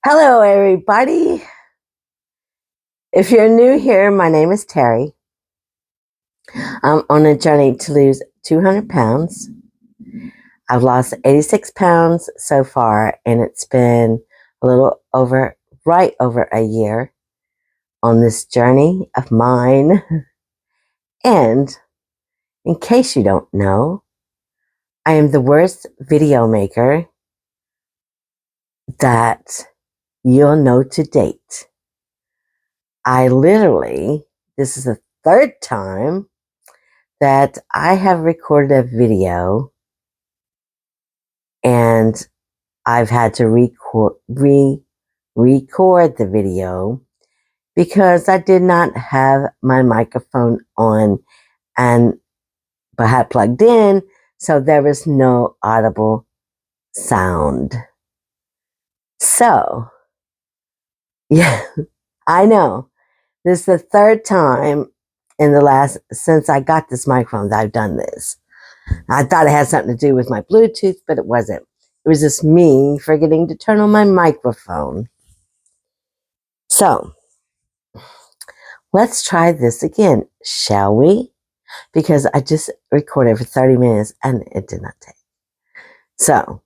Hello, everybody. If you're new here, my name is Terry. I'm on a journey to lose 200 pounds. I've lost 86 pounds so far, and it's been right over a year on this journey of mine. And in case you don't know, I am the worst video maker that you'll know to date. This is the third time that I have recorded a video and I've had to record the video because I did not have my microphone on but had plugged in, so there was no audible sound. So, yeah, I know. This is the third time since I got this microphone that I've done this. I thought it had something to do with my Bluetooth, but it wasn't. It was just me forgetting to turn on my microphone. So, let's try this again, shall we? Because I just recorded for 30 minutes and it did not take. So,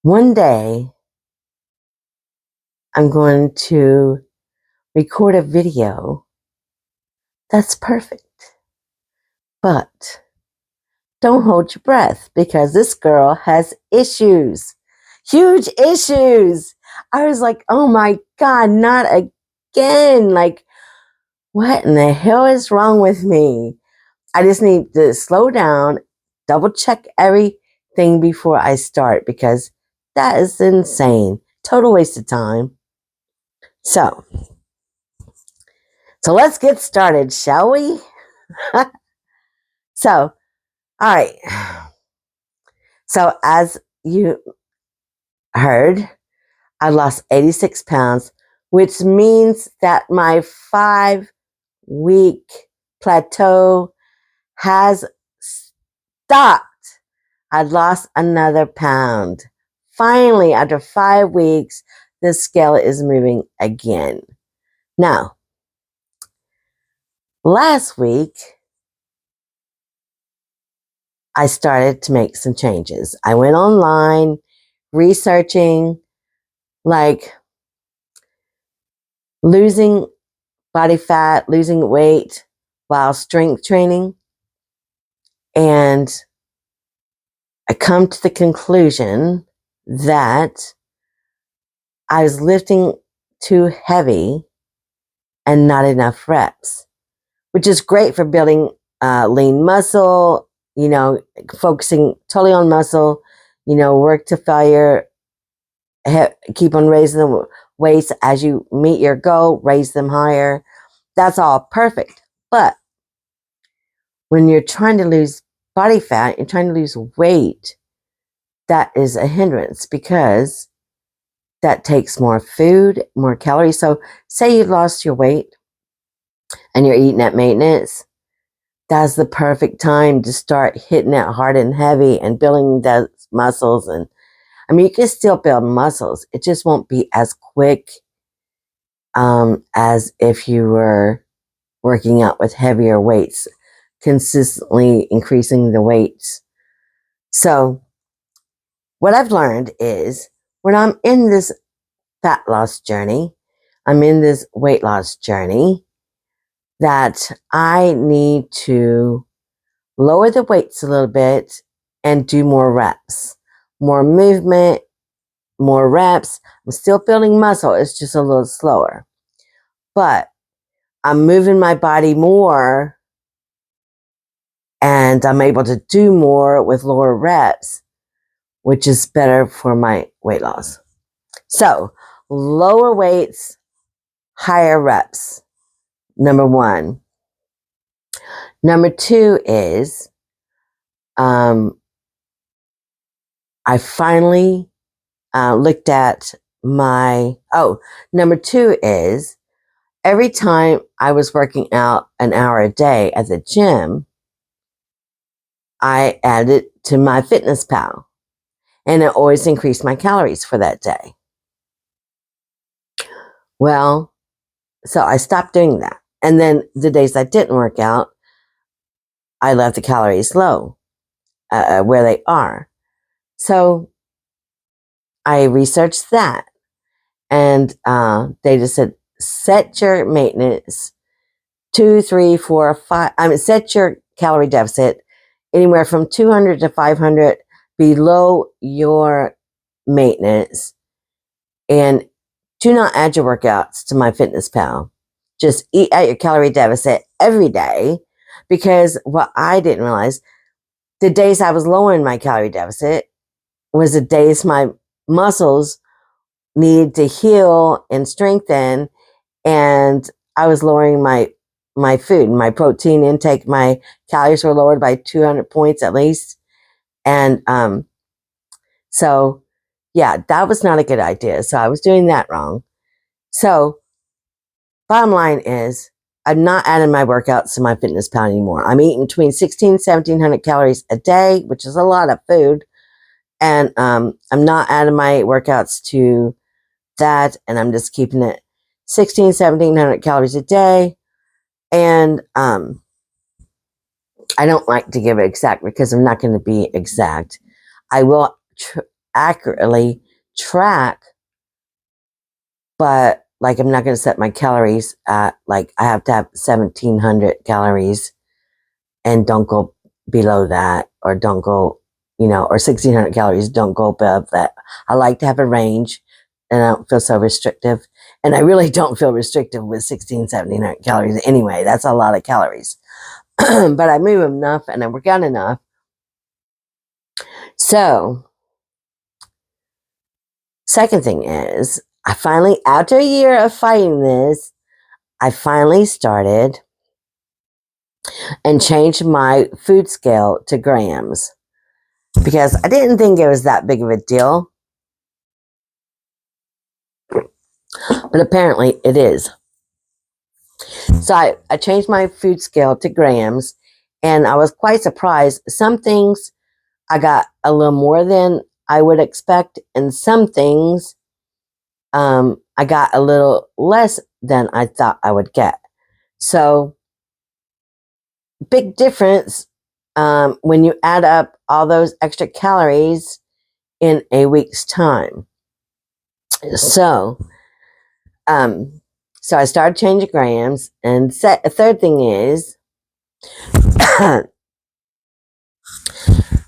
one day, I'm going to record a video that's perfect. But don't hold your breath because this girl has issues. Huge issues. I was like, oh my God, not again. Like, what in the hell is wrong with me? I just need to slow down, double check everything before I start because that is insane. Total waste of time. So let's get started, shall we? All right. So as you heard, I lost 86 pounds, which means that my 5-week plateau has stopped. I lost another pound. Finally, after 5 weeks, the scale is moving again. Now, last week, I started to make some changes. I went online researching like losing body fat, losing weight while strength training. And I come to the conclusion that I was lifting too heavy and not enough reps, which is great for building lean muscle, focusing totally on muscle, work to failure, keep on raising the weights as you meet your goal, raise them higher. That's all perfect. But when you're trying to lose body fat, you're trying to lose weight, that is a hindrance because that takes more food, more calories. So say you lost your weight and you're eating at maintenance. That's the perfect time to start hitting it hard and heavy and building those muscles. And I mean, you can still build muscles. It just won't be as quick as if you were working out with heavier weights, consistently increasing the weights. So what I've learned is when I'm in this fat loss journey, I'm in this weight loss journey, that I need to lower the weights a little bit and do more reps, more movement, more reps. I'm still building muscle. It's just a little slower, but I'm moving my body more and I'm able to do more with lower reps, which is better for my weight loss. So lower weights, higher reps. Number one. Number two is, I finally looked at number two is every time I was working out an hour a day at the gym, I added to my Fitness Pal. And it always increased my calories for that day. Well, so I stopped doing that. And then the days I didn't work out, I left the calories low, where they are. So I researched that. And they just said, set your maintenance 2, 3, 4, 5. Set your calorie deficit anywhere from 200 to 500 below your maintenance, and do not add your workouts to MyFitnessPal. Just eat at your calorie deficit every day, because what I didn't realize, the days I was lowering my calorie deficit was the days my muscles needed to heal and strengthen, and I was lowering my food, my protein intake. My calories were lowered by 200 points at least. And so, yeah, that was not a good idea. So I was doing that wrong. So bottom line is, I'm not adding my workouts to MyFitnessPal anymore. I'm eating between 1,1700 calories a day, which is a lot of food. And I'm not adding my workouts to that. And I'm just keeping it 1,1700 calories a day. And I don't like to give it exact, because I'm not going to be exact. I will accurately track, but like, I'm not going to set my calories at, like, I have to have 1,700 calories and don't go below that, or don't go, or 1,600 calories, don't go above that. I like to have a range, and I don't feel so restrictive. And I really don't feel restrictive with 1,700 calories anyway. That's a lot of calories. But I move enough and I work out enough. So, second thing is, I finally, after a year of fighting this, I finally started and changed my food scale to grams, because I didn't think it was that big of a deal. But apparently it is. So I changed my food scale to grams, and I was quite surprised. Some things I got a little more than I would expect, and some things I got a little less than I thought I would get. So, big difference when you add up all those extra calories in a week's time. So, so I started changing grams, and a third thing is,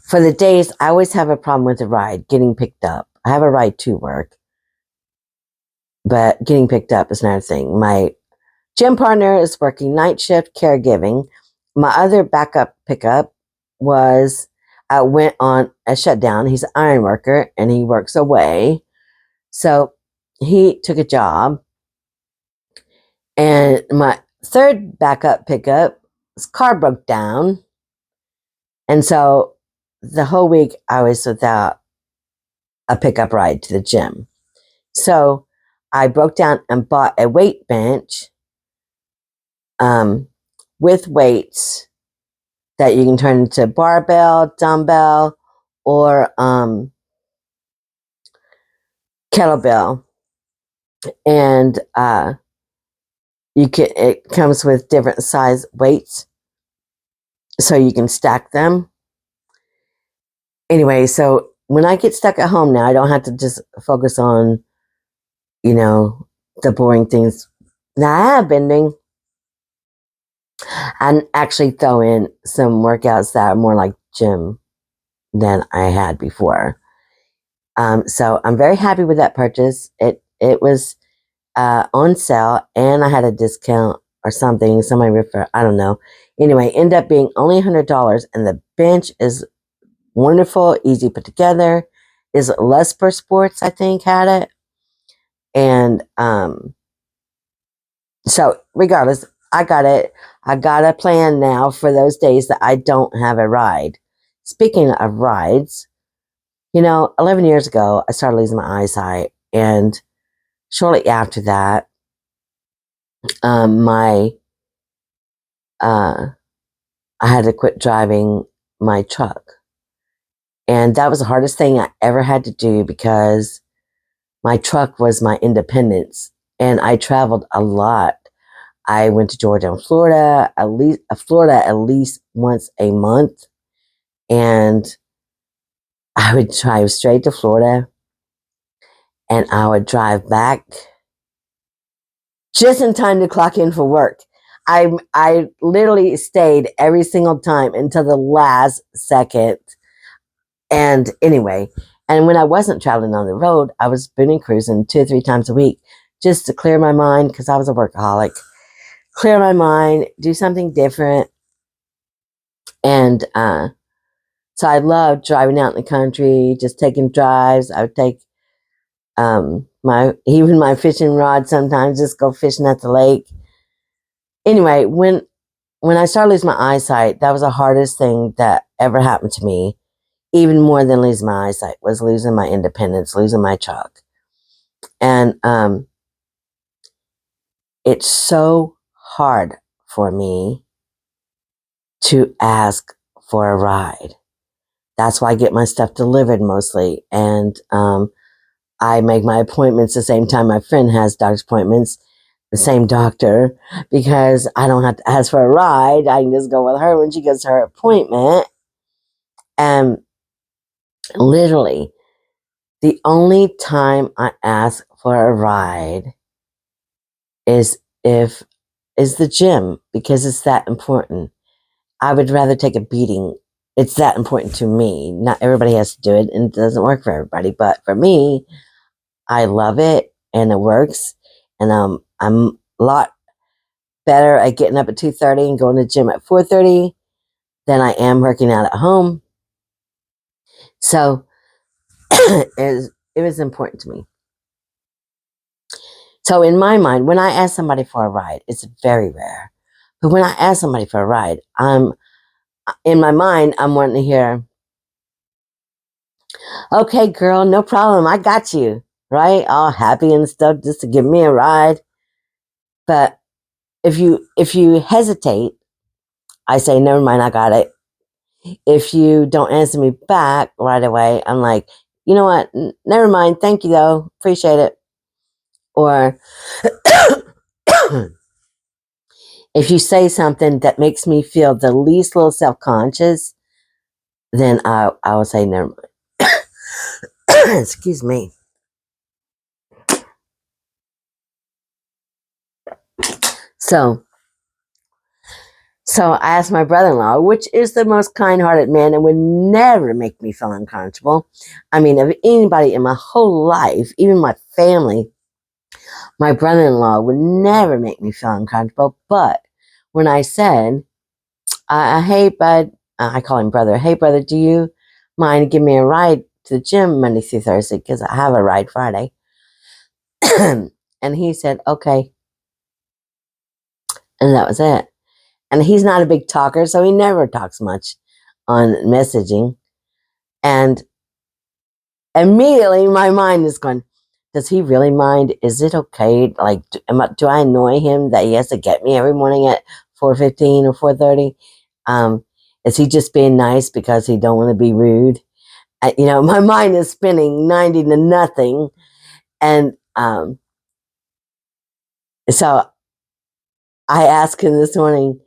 for the days, I always have a problem with the ride, getting picked up. I have a ride to work, but getting picked up is another thing. My gym partner is working night shift caregiving. My other backup pickup went on a shutdown. He's an iron worker and he works away. So he took a job. And my third backup pickup, his car broke down. And so the whole week I was without a pickup ride to the gym. So I broke down and bought a weight bench with weights that you can turn into barbell, dumbbell, or kettlebell. And it comes with different size weights, so you can stack them. Anyway, so when I get stuck at home now, I don't have to just focus on, the boring things that I have been doing, and actually throw in some workouts that are more like gym than I had before. So I'm very happy with that purchase. It was on sale, and I had a discount or something. Somebody referred, I don't know. Anyway, ended up being only $100, and the bench is wonderful, easy put together. Is Lesper Sports, I think, had it. And so regardless, I got it. I got a plan now for those days that I don't have a ride. Speaking of rides, 11 years ago, I started losing my eyesight. And shortly after that, I had to quit driving my truck. And that was the hardest thing I ever had to do because my truck was my independence and I traveled a lot. I went to Georgia and Florida at least once a month. And I would drive straight to Florida and I would drive back just in time to clock in for work. I literally stayed every single time until the last second. And anyway, and when I wasn't traveling on the road, I was booning cruising 2 or 3 times a week just to clear my mind because I was a workaholic. Clear my mind, do something different. And so I loved driving out in the country, just taking drives. I would take my fishing rod sometimes, just go fishing at the lake. Anyway, when I started losing my eyesight, that was the hardest thing that ever happened to me. Even more than losing my eyesight was losing my independence, losing my truck. And it's so hard for me to ask for a ride. That's why I get my stuff delivered mostly. And I make my appointments the same time my friend has doctor's appointments, the same doctor, because I don't have to ask for a ride. I can just go with her when she gets her appointment. And literally, the only time I ask for a ride is the gym because it's that important. I would rather take a beating. It's that important to me. Not everybody has to do it, and it doesn't work for everybody. But for me, I love it, and it works. And I'm a lot better at getting up at 2:30 and going to the gym at 4:30 than I am working out at home. So it was important to me. So in my mind, when I ask somebody for a ride, it's very rare. But when I ask somebody for a ride, in my mind, I'm wanting to hear, okay, girl, no problem. I got you, right? All happy and stuff just to give me a ride. But if you hesitate, I say, never mind, I got it. If you don't answer me back right away, I'm like, you know what? Never mind. Thank you though. Appreciate it. Or if you say something that makes me feel the least little self-conscious, then I will say never mind. Excuse me. So I asked my brother-in-law, which is the most kind-hearted man and would never make me feel uncomfortable. I mean, of anybody in my whole life, even my family, my brother-in-law would never make me feel uncomfortable. But when I said, hey, bud, I call him brother. Hey, brother, do you mind giving me a ride to the gym Monday through Thursday? Because I have a ride Friday. And he said, okay. And that was it. And he's not a big talker, so he never talks much on messaging. And immediately my mind is going, does he really mind? Is it okay? Like, do I annoy him that he has to get me every morning at 4:15 or 4:30? Is he just being nice because he don't want to be rude? My mind is spinning 90 to nothing. And so I asked him this morning,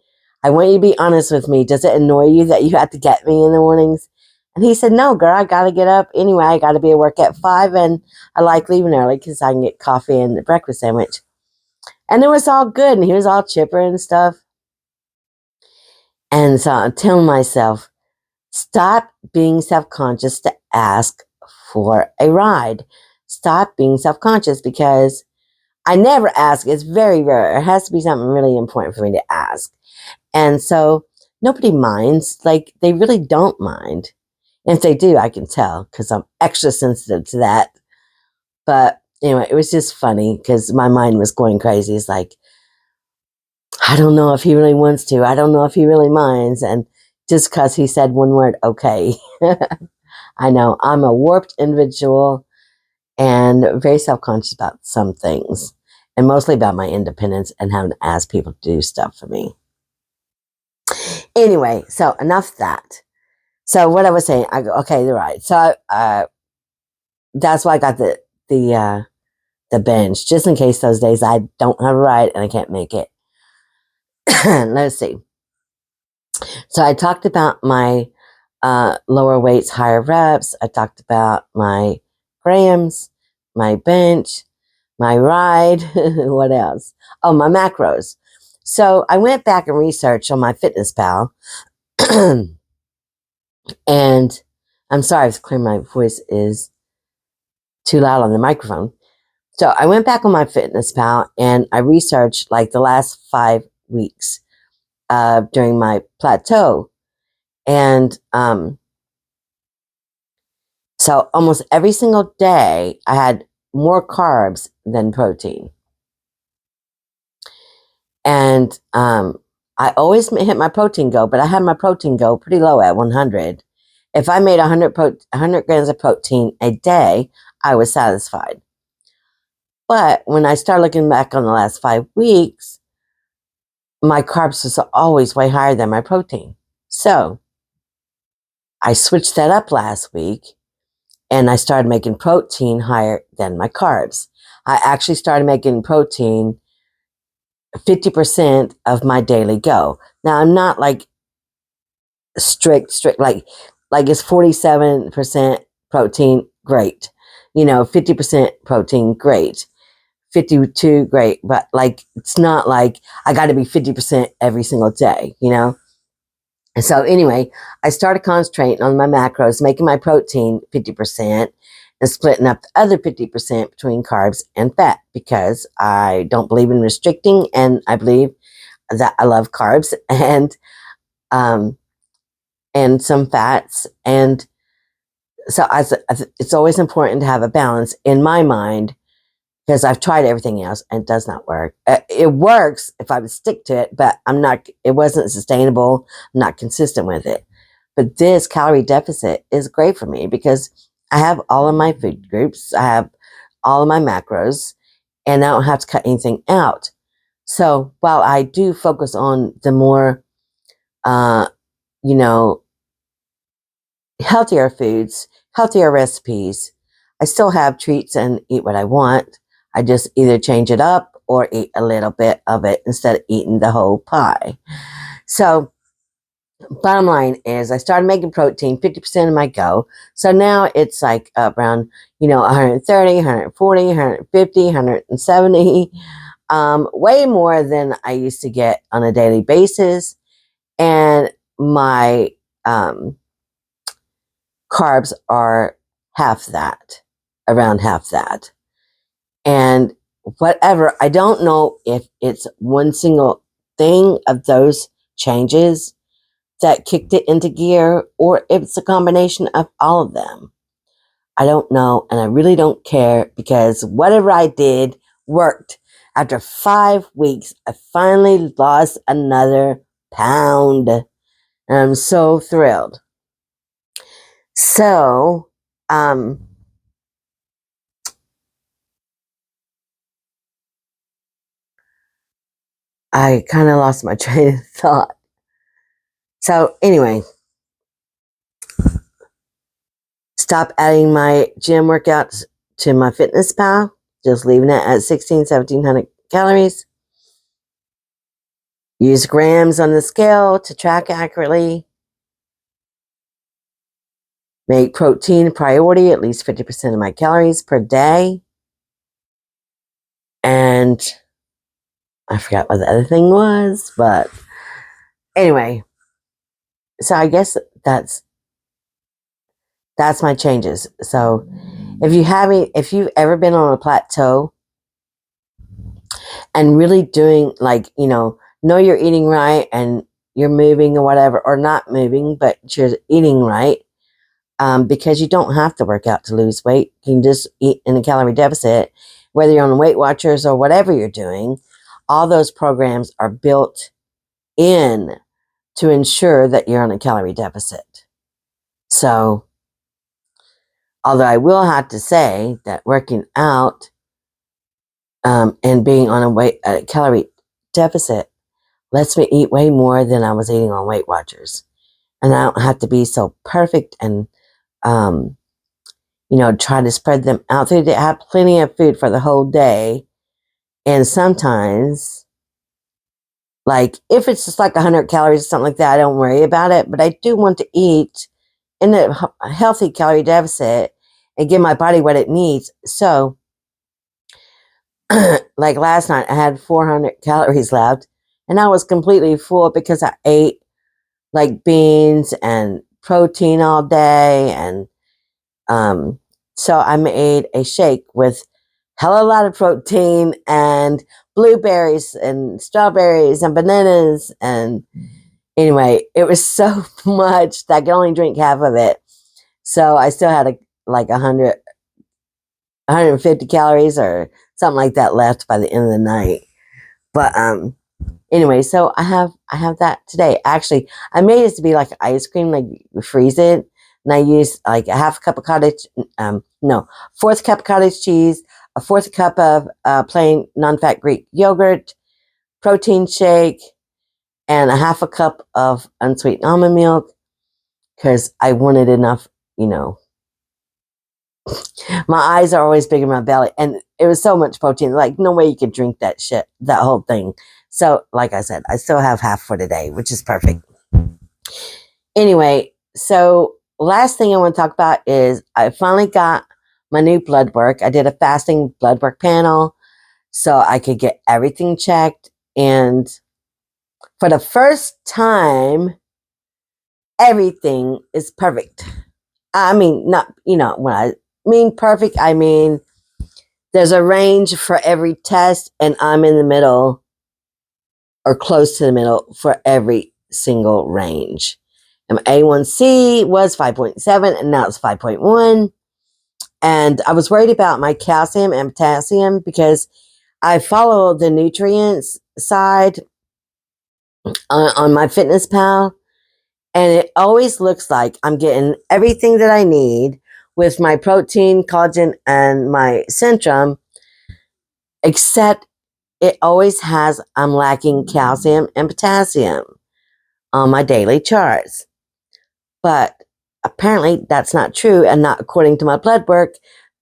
I want you to be honest with me. Does it annoy you that you have to get me in the mornings? And he said, no, girl, I got to get up anyway. I got to be at work at 5, and I like leaving early because I can get coffee and the breakfast sandwich. And it was all good, and he was all chipper and stuff. And so I'm telling myself, stop being self-conscious to ask for a ride. Stop being self-conscious because I never ask. It's very rare. It has to be something really important for me to ask. And so nobody minds. Like, they really don't mind. And if they do, I can tell because I'm extra sensitive to that. But anyway, it was just funny because my mind was going crazy. It's like, I don't know if he really wants to. I don't know if he really minds. And just because he said one word, okay. I know I'm a warped individual and very self-conscious about some things, and mostly about my independence and having to ask people to do stuff for me. Anyway, so enough of that. So what I was saying, I go, okay, they're right. So that's why I got the bench, just in case those days I don't have a ride and I can't make it. Let's see. So I talked about my lower weights, higher reps. I talked about my grams, my bench, my ride. What else? Oh, my macros. So I went back and researched on my Fitness Pal. And I'm sorry if my voice is too loud on the microphone. So I went back on my Fitness Pal and I researched like the last 5 weeks during my plateau. And so almost every single day I had more carbs than protein. And I always hit my protein goal, but I had my protein goal pretty low at 100. If I made 100 grams of protein a day, I was satisfied. But when I started looking back on the last 5 weeks, my carbs was always way higher than my protein. So I switched that up last week and I started making protein higher than my carbs. I actually started making protein 50% of my daily go. Now I'm not like strict, like it's 47% protein, great. 50% protein, great. 52, great. But like, it's not like I got to be 50% every single day, And so anyway, I started concentrating on my macros, making my protein 50% and splitting up the other 50% between carbs and fat because I don't believe in restricting and I believe that I love carbs and some fats. And so it's always important to have a balance in my mind because I've tried everything else and it does not work. It works if I would stick to it, but it wasn't sustainable. I'm not consistent with it. But this calorie deficit is great for me because I have all of my food groups. I have all of my macros and I don't have to cut anything out. So while I do focus on the more, you know, healthier foods, healthier recipes, I still have treats and eat what I want. I just either change it up or eat a little bit of it instead of eating the whole pie. So bottom line is I started making protein 50% of my go. So now it's like around, 130, 140, 150, 170, way more than I used to get on a daily basis. And my carbs are half that, around half that. And whatever, I don't know if it's one single thing of those changes that kicked it into gear or if it's a combination of all of them. I don't know, and I really don't care because whatever I did worked. After 5 weeks, I finally lost another pound, and I'm so thrilled. So, I kind of lost my train of thought. So anyway, stop adding my gym workouts to my Fitness Pal. Just leaving it at 1,700 calories. Use grams on the scale to track accurately. Make protein a priority, at least 50% of my calories per day. And I forgot what the other thing was, but anyway. So I guess that's my changes. So if you've ever been on a plateau and really doing like, know you're eating right and you're moving or whatever, or not moving, but you're eating right, because you don't have to work out to lose weight. You can just eat in a calorie deficit, whether you're on Weight Watchers or whatever you're doing. All those programs are built in to ensure that you're on a calorie deficit. So, although I will have to say that working out and being on a calorie deficit lets me eat way more than I was eating on Weight Watchers. and I don't have to be so perfect and, try to spread them out through the day. I have plenty of food for the whole day. And sometimes, like, if it's just like 100 calories or something like that, I don't worry about it. But I do want to eat in a healthy calorie deficit and give my body what it needs. So, like last night, I had 400 calories left, and I was completely full because I ate like beans and protein all day. And so I made a shake with hella lot of protein and blueberries and strawberries and bananas. And anyway, it was so much that I could only drink half of it. So I still had like 150 calories or something like that left by the end of the night. But anyway, so I have that today. Actually, I made it to be like ice cream, like you freeze it, and I use like a half cup of fourth cup of cottage cheese, a fourth cup of plain non-fat Greek yogurt, protein shake, and a half a cup of unsweetened almond milk because I wanted enough, My eyes are always big in my belly, and it was so much protein. Like, no way you could drink that shit, that whole thing. So, like I said, I still have half for today, which is perfect. Anyway, so last thing I want to talk about is I finally got my new blood work. I did a fasting blood work panel so I could get everything checked. And for the first time, everything is perfect. I mean, not, when I mean perfect, I mean there's a range for every test, and I'm in the middle or close to the middle for every single range. And my A1C was 5.7, and now it's 5.1. And I was worried about my calcium and potassium because I follow the nutrients side on my Fitness Pal, and it always looks like I'm getting everything that I need with my protein, collagen, and my Centrum, except it always has I'm lacking calcium and potassium on my daily charts. But apparently that's not true, and not according to my blood work.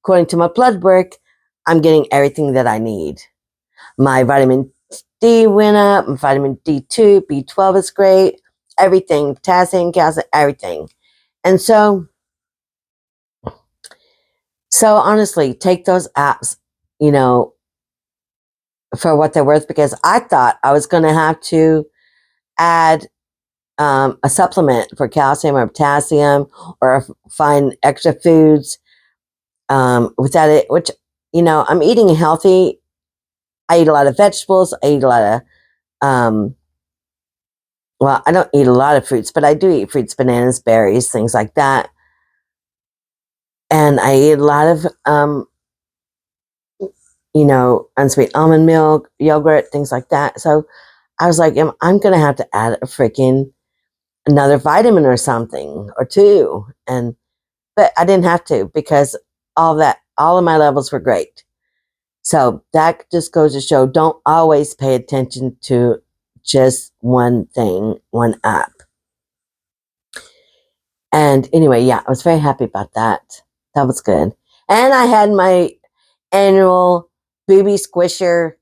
According to my blood work, I'm getting everything that I need. My vitamin D went up, my vitamin D2, B12 is great, everything, potassium, calcium, everything. And so honestly, take those apps, for what they're worth, because I thought I was going to have to add a supplement for calcium or potassium, or find extra foods without it, which, I'm eating healthy. I eat a lot of vegetables. I eat a lot of, I don't eat a lot of fruits, but I do eat fruits, bananas, berries, things like that. And I eat a lot of, unsweet almond milk, yogurt, things like that. So I was like, I'm going to have to add another vitamin or something or two. But I didn't have to, because all of my levels were great. So that just goes to show, don't always pay attention to just one thing, one app. And anyway, yeah, I was very happy about that. That was good. And I had my annual booby squisher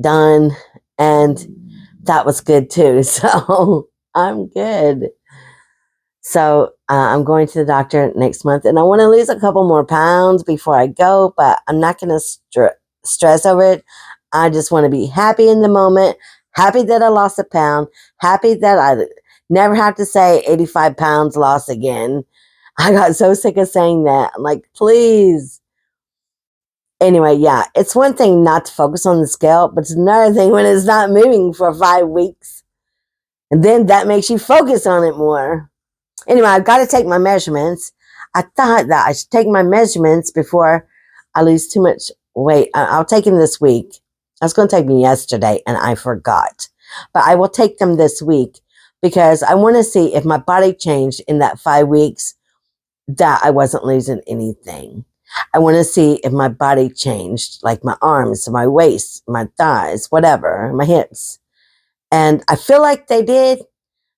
done, and that was good too. So I'm good. So I'm going to the doctor next month, and I want to lose a couple more pounds before I go, but I'm not going to stress over it. I just want to be happy in the moment, happy that I lost a pound, happy that I never have to say 85 pounds lost again. I got so sick of saying that. I'm like, please. Anyway, yeah, it's one thing not to focus on the scale, but it's another thing when it's not moving for 5 weeks. And then that makes you focus on it more. Anyway, I've got to take my measurements. I thought that I should take my measurements before I lose too much weight. I'll take them this week. I was going to take them yesterday, and I forgot. But I will take them this week because I want to see if my body changed in that 5 weeks that I wasn't losing anything. I want to see if my body changed, like my arms, my waist, my thighs, whatever, my hips. And I feel like they did,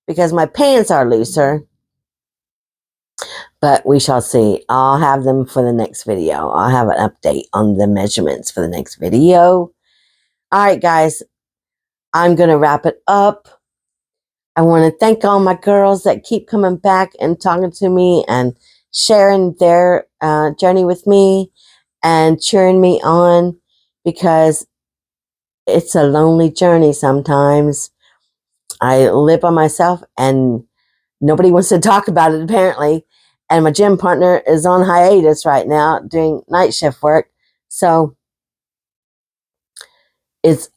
because my pants are looser. But we shall see. I'll have them for the next video. I'll have an update on the measurements for the next video. All right, guys. I'm going to wrap it up. I want to thank all my girls that keep coming back and talking to me and sharing their journey with me and cheering me on, because it's a lonely journey sometimes. I live by myself and nobody wants to talk about it, apparently. And my gym partner is on hiatus right now doing night shift work. So it's,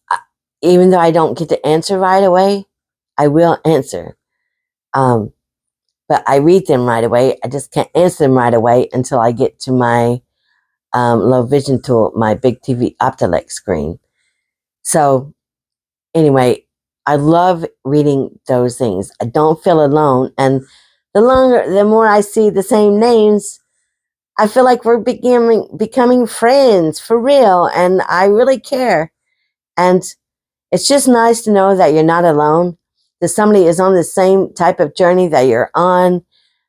even though I don't get to answer right away, I will answer. But I read them right away. I just can't answer them right away until I get to my low vision tool, my big TV Optilec screen. So anyway, I love reading those things. I don't feel alone. And the more I see the same names, I feel like we're becoming friends for real. And I really care. And it's just nice to know that you're not alone, that somebody is on the same type of journey that you're on,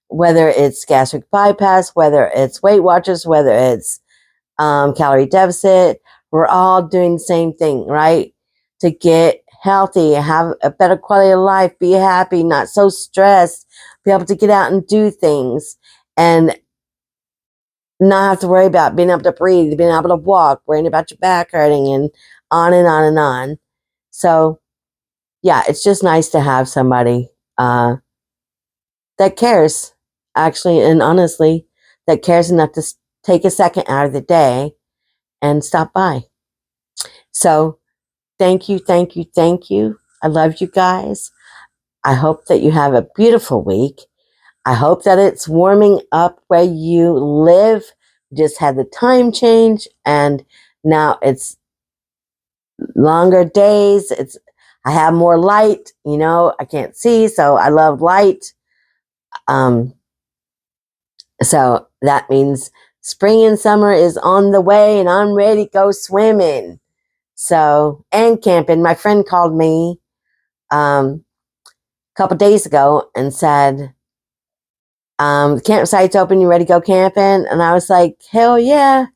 whether it's gastric bypass, whether it's Weight Watchers, whether it's calorie deficit. We're all doing the same thing, right? To get healthy, have a better quality of life, be happy, not so stressed, be able to get out and do things, and not have to worry about being able to breathe, being able to walk, worrying about your back hurting, and on and on and on. So, yeah, it's just nice to have somebody that cares, actually, and honestly, that cares enough to take a second out of the day and stop by. So, thank you, thank you, thank you. I love you guys. I hope that you have a beautiful week. I hope that it's warming up where you live. Just had the time change, and now it's longer days. I have more light. I can't see, so I love light. So that means spring and summer is on the way, and I'm ready to go swimming. So, and camping. My friend called me a couple days ago and said, the campsite's open, you ready to go camping? And I was like, hell yeah.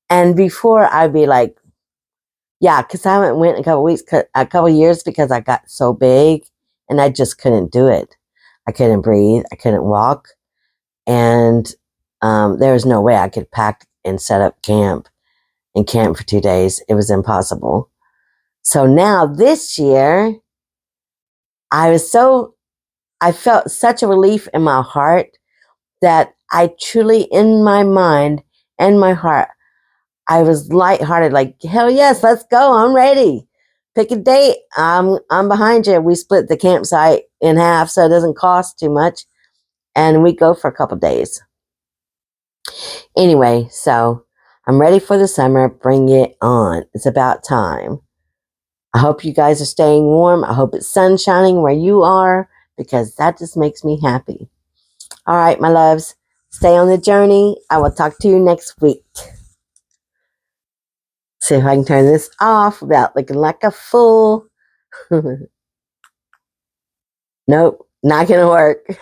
And before I'd be like, yeah, because I haven't went in a couple years because I got so big and I just couldn't do it. I couldn't breathe. I couldn't walk. And there was no way I could pack and set up camp and camp for 2 days. It was impossible. So now this year, I felt such a relief in my heart that I truly, in my mind and my heart, I was lighthearted, like, hell yes, let's go. I'm ready. Pick a date. I'm behind you. We split the campsite in half so it doesn't cost too much. And we go for a couple days. Anyway, so I'm ready for the summer. Bring it on. It's about time. I hope you guys are staying warm. I hope it's sun shining where you are, because that just makes me happy. All right, my loves, stay on the journey. I will talk to you next week. See if I can turn this off without looking like a fool. Nope, not going to work.